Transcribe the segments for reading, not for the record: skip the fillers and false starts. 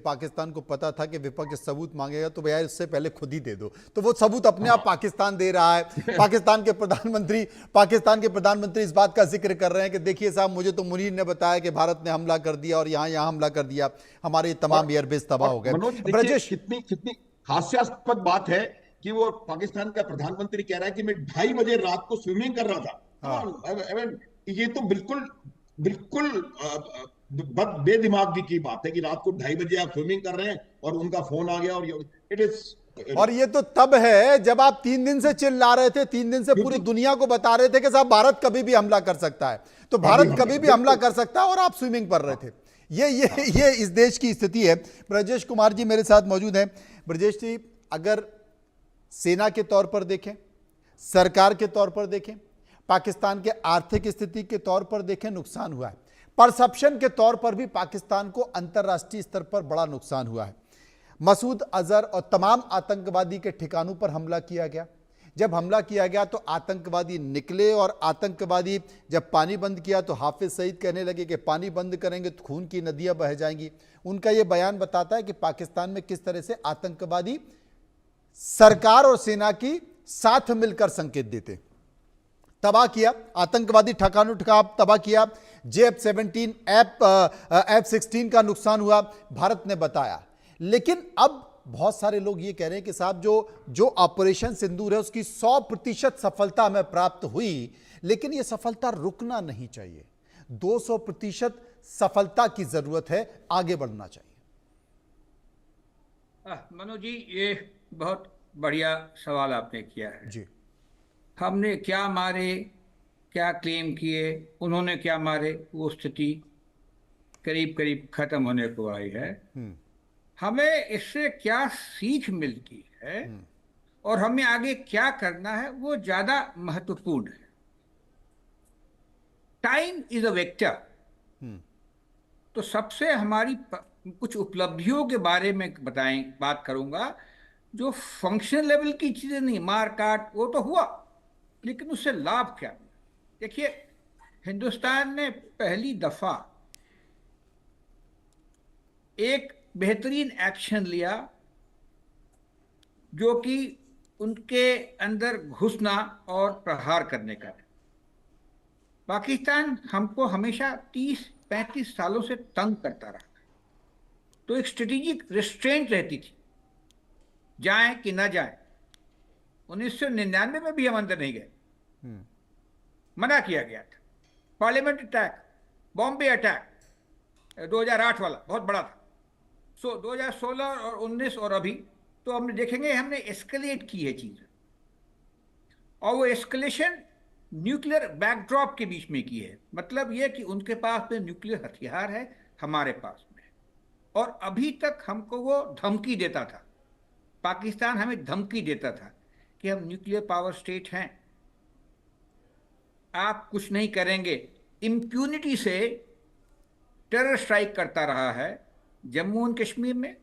पाकिस्तान को पता था कि विपक्ष सबूत मांगेगा तो भैया इससे पहले खुद ही दे दो, तो वो सबूत अपने आप पाकिस्तान दे रहा है। पाकिस्तान के प्रधानमंत्री इस बात का जिक्र कर रहे हैं कि देखिए साहब, मुझे तो मुनीर ने बताया कि भारत ने हमला कर दिया और यहाँ हमला कर दिया, हमारे तमाम एयरबेस तबाह हो गए। ब्रजेश, कितनी कितनी हास्यास्पद बात है कि वो पाकिस्तान का प्रधानमंत्री कह रहा है कि मैं 2:30 बजे रात को स्विमिंग कर रहा था। ये तो बिल्कुल बिल्कुल बेदिमागी की बात है कि रात को 2:30 बजे आप स्विमिंग कर रहे हैं और उनका फोन आ गया। और इट इज, और ये तो तब है जब आप 3 दिन से चिल्ला रहे थे, 3 दिन से पूरी दुनिया को बता रहे थे कि साहब भारत कभी भी हमला कर सकता है, तो भारत कभी भी हमला कर सकता है, और आप स्विमिंग कर रहे थे। ये इस देश की स्थिति है। ब्रजेश कुमार जी मेरे साथ मौजूद हैं। ब्रजेश जी, अगर सेना के तौर पर देखें, सरकार के तौर पर देखें, पाकिस्तान के आर्थिक स्थिति के तौर पर देखें, नुकसान हुआ है। परसेप्शन के तौर पर भी पाकिस्तान को अंतर्राष्ट्रीय स्तर पर बड़ा नुकसान हुआ है। मसूद अजहर और तमाम आतंकवादी के ठिकानों पर हमला किया गया। जब हमला किया गया तो आतंकवादी निकले, और आतंकवादी जब पानी बंद किया तो हाफिज सईद कहने लगे कि पानी बंद करेंगे तो खून की नदियां बह जाएंगी। उनका यह बयान बताता है कि पाकिस्तान में किस तरह से आतंकवादी सरकार और सेना की साथ मिलकर संकेत देते। तबाह किया आतंकवादी ठिकानों तबाह किया। JF-17 F-16 का नुकसान हुआ, भारत ने बताया। लेकिन अब बहुत सारे लोग ये कह रहे हैं कि साहब जो ऑपरेशन सिंदूर है उसकी 100% सफलता हमें प्राप्त हुई, लेकिन यह सफलता रुकना नहीं चाहिए। 200% सफलता की जरूरत है, आगे बढ़ना चाहिए। मनोज जी, ये बहुत बढ़िया सवाल आपने किया है जी। हमने क्या मारे, क्या क्लेम किए, उन्होंने क्या मारे, वो स्थिति करीब करीब खत्म होने को आई है। हमें इससे क्या सीख मिलती है और हमें आगे क्या करना है, वो ज्यादा महत्वपूर्ण है। Time is a vector. तो सबसे हमारी कुछ उपलब्धियों के बारे में बात करूंगा, जो फंक्शनल लेवल की चीजें नहीं, मार काट वो तो हुआ, लेकिन उससे लाभ क्या मिला। देखिए, हिंदुस्तान ने पहली दफा एक बेहतरीन एक्शन लिया, जो कि उनके अंदर घुसना और प्रहार करने का। पाकिस्तान हमको हमेशा 30-35 सालों से तंग करता रहा, तो एक स्ट्रेटेजिक रिस्ट्रेंट रहती थी, जाए कि ना जाए। 1999 में भी हम अंदर नहीं गए, मना किया गया था। पार्लियामेंट अटैक, बॉम्बे अटैक 2008 वाला बहुत बड़ा था। 2016 और 19 और अभी तो हमने देखेंगे, हमने एस्केलेट की है चीज, और वो एस्केलेशन न्यूक्लियर बैकड्रॉप के बीच में की है। मतलब यह कि उनके पास में न्यूक्लियर हथियार है, हमारे पास में, और अभी तक हमको वो धमकी देता था, पाकिस्तान हमें धमकी देता था कि हम न्यूक्लियर पावर स्टेट हैं, आप कुछ नहीं करेंगे। इम्प्यूनिटी से टेरर स्ट्राइक करता रहा है जम्मू एंड कश्मीर में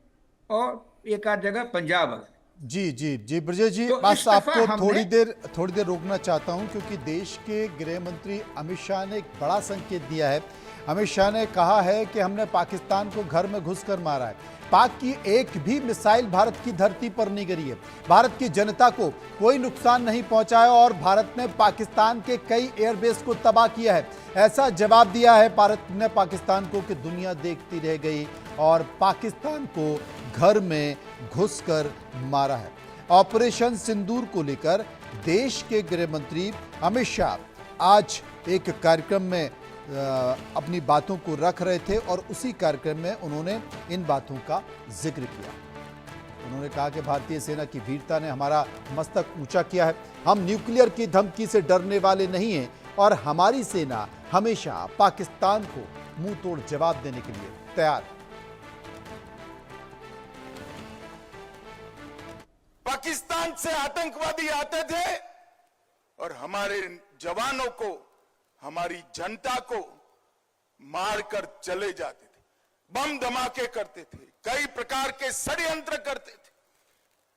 और एक आध जगह पंजाब। जी जी जी ब्रजेश जी, तो बस आपको थोड़ी देर रोकना चाहता हूं, क्योंकि देश के गृह मंत्री अमित शाह ने एक बड़ा संकेत दिया है। अमित शाह ने कहा है कि हमने पाकिस्तान को घर में घुसकर मारा है। पाक की एक भी मिसाइल भारत की धरती पर नहीं गिरी है, भारत की जनता को कोई नुकसान नहीं पहुंचाया, और भारत ने पाकिस्तान के कई एयरबेस को तबाह किया है। ऐसा जवाब दिया है भारत ने पाकिस्तान को कि दुनिया देखती रह गई, और पाकिस्तान को घर में घुसकर मारा है। ऑपरेशन सिंदूर को लेकर देश के गृह मंत्री अमित शाह आज एक कार्यक्रम में अपनी बातों को रख रहे थे, और उसी कार्यक्रम में उन्होंने इन बातों का जिक्र किया। उन्होंने कहा कि भारतीय सेना की वीरता ने हमारा मस्तक ऊंचा किया है, हम न्यूक्लियर की धमकी से डरने वाले नहीं हैं, और हमारी सेना हमेशा पाकिस्तान को मुंह तोड़ जवाब देने के लिए तैयार है। पाकिस्तान से आतंकवादी आते थे और हमारे जवानों को, हमारी जनता को मारकर चले जाते थे, बम धमाके करते थे, कई प्रकार के षड्यंत्र करते थे,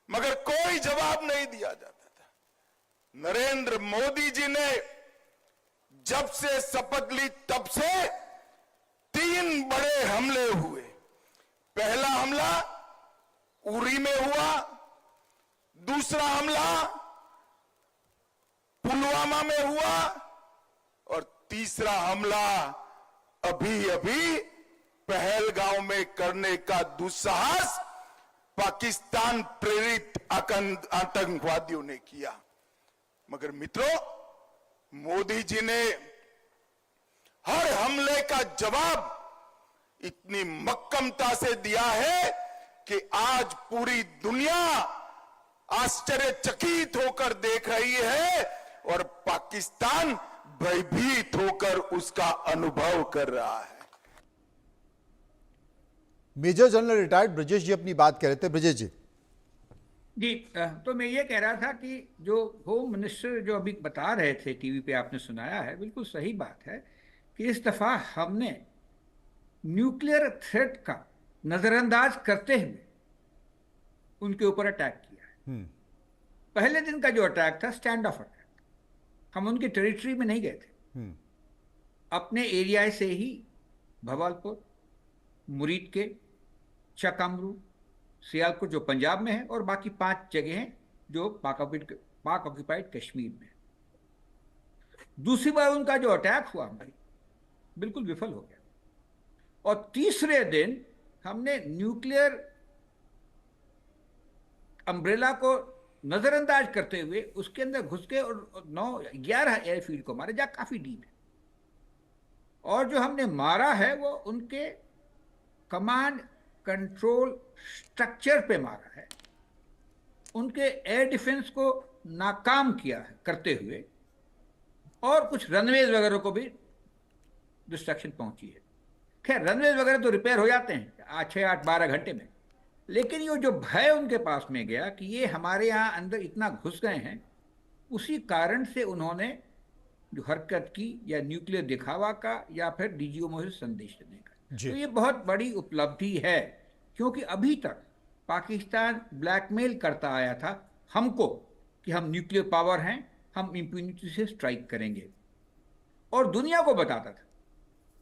मगर कोई जवाब नहीं दिया जाता था। नरेंद्र मोदी जी ने जब से शपथ ली तब से 3 बड़े हमले हुए, पहला हमला उरी में हुआ, दूसरा हमला पुलवामा में हुआ और तीसरा हमला अभी अभी पहलगांव में करने का दुस्साहस पाकिस्तान प्रेरित आतंकवादियों ने किया। मगर मित्रों, मोदी जी ने हर हमले का जवाब इतनी मक्कमता से दिया है कि आज पूरी दुनिया आश्चर्यचकित होकर देख रही है और पाकिस्तान भयभीत होकर उसका अनुभव कर रहा है। मेजर जनरल रिटायर्ड ब्रजेश जी अपनी बात कह रहे थे। ब्रजेश जी जी, तो मैं ये कह रहा था कि जो होम मिनिस्टर जो अभी बता रहे थे टीवी पे, आपने सुनाया है, बिल्कुल सही बात है कि इस दफा हमने न्यूक्लियर थ्रेट का नजरअंदाज करते हुए उनके ऊपर अटैक किया है। पहले दिन का जो अटैक था स्टैंड ऑफ अटैक, हम उनकी टेरिटरी में नहीं गए थे, अपने एरिया से ही भवालपुर, मुरीद के, चकामरू, सियालकोट जो पंजाब में है और बाकी 5 जगह हैं जो पाक ऑक्यूपाइड कश्मीर में। दूसरी बार उनका जो अटैक हुआ हमारी बिल्कुल विफल हो गया और तीसरे दिन हमने न्यूक्लियर अम्ब्रेला को नजरअंदाज करते हुए उसके अंदर घुस के और 9-11 एयरफील्ड को मारे, जहाँ काफी डीप है। और जो हमने मारा है वो उनके कमांड कंट्रोल स्ट्रक्चर पे मारा है, उनके एयर डिफेंस को नाकाम किया है करते हुए, और कुछ रनवेज वगैरह को भी डिस्ट्रक्शन पहुंची है। खैर रनवेज वगैरह तो रिपेयर हो जाते हैं 6-8-12 घंटे में, लेकिन ये जो भय उनके पास में गया कि ये हमारे यहाँ अंदर इतना घुस गए हैं, उसी कारण से उन्होंने जो हरकत की, या न्यूक्लियर दिखावा का या फिर डीजीओ से संदेश देने का। तो ये बहुत बड़ी उपलब्धि है, क्योंकि अभी तक पाकिस्तान ब्लैकमेल करता आया था हमको कि हम न्यूक्लियर पावर हैं, हम इम्यूनिटी से स्ट्राइक करेंगे, और दुनिया को बताता था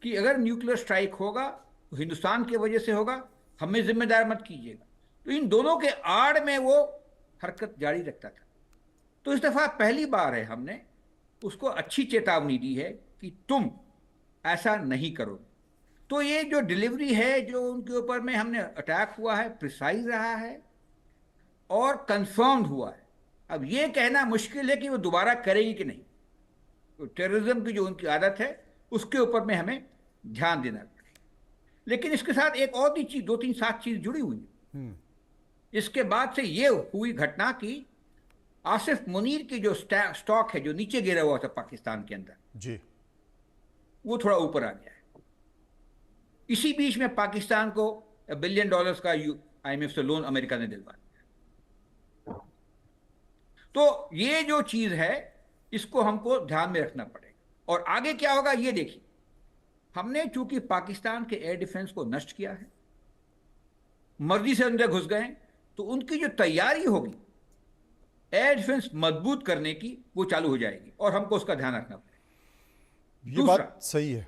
कि अगर न्यूक्लियर स्ट्राइक होगा तो हिंदुस्तान की वजह से होगा, हमें जिम्मेदार मत कीजिएगा। तो इन दोनों के आड़ में वो हरकत जारी रखता था। तो इस दफा पहली बार है हमने उसको अच्छी चेतावनी दी है कि तुम ऐसा नहीं करोगे। तो ये जो डिलीवरी है जो उनके ऊपर में हमने अटैक हुआ है, प्रिसाइज रहा है और कंफर्म्ड हुआ है। अब ये कहना मुश्किल है कि वो दोबारा करेगी कि नहीं। तो टेररिज्म की जो उनकी आदत है उसके ऊपर में हमें ध्यान देना पड़ेगा। लेकिन इसके साथ एक और भी चीज, 2-3-7 चीज जुड़ी हुई है। इसके बाद से ये हुई घटना कि आसिफ मुनीर की जो स्टॉक है जो नीचे गिरा हुआ था पाकिस्तान के अंदर जी, वो थोड़ा ऊपर आ गया है। इसी बीच में पाकिस्तान को $1 बिलियन का IMF से लोन अमेरिका ने दिलवा दिया। तो ये जो चीज है इसको हमको ध्यान में रखना पड़ेगा। और आगे क्या होगा ये देखिए, हमने चूंकि पाकिस्तान के एयर डिफेंस को नष्ट किया है, मर्जी से अंदर घुस गए, तो उनकी जो तैयारी होगी एयर डिफेंस मजबूत करने की वो चालू हो जाएगी और हमको उसका ध्यान रखना पड़ेगा। ये बात सही है।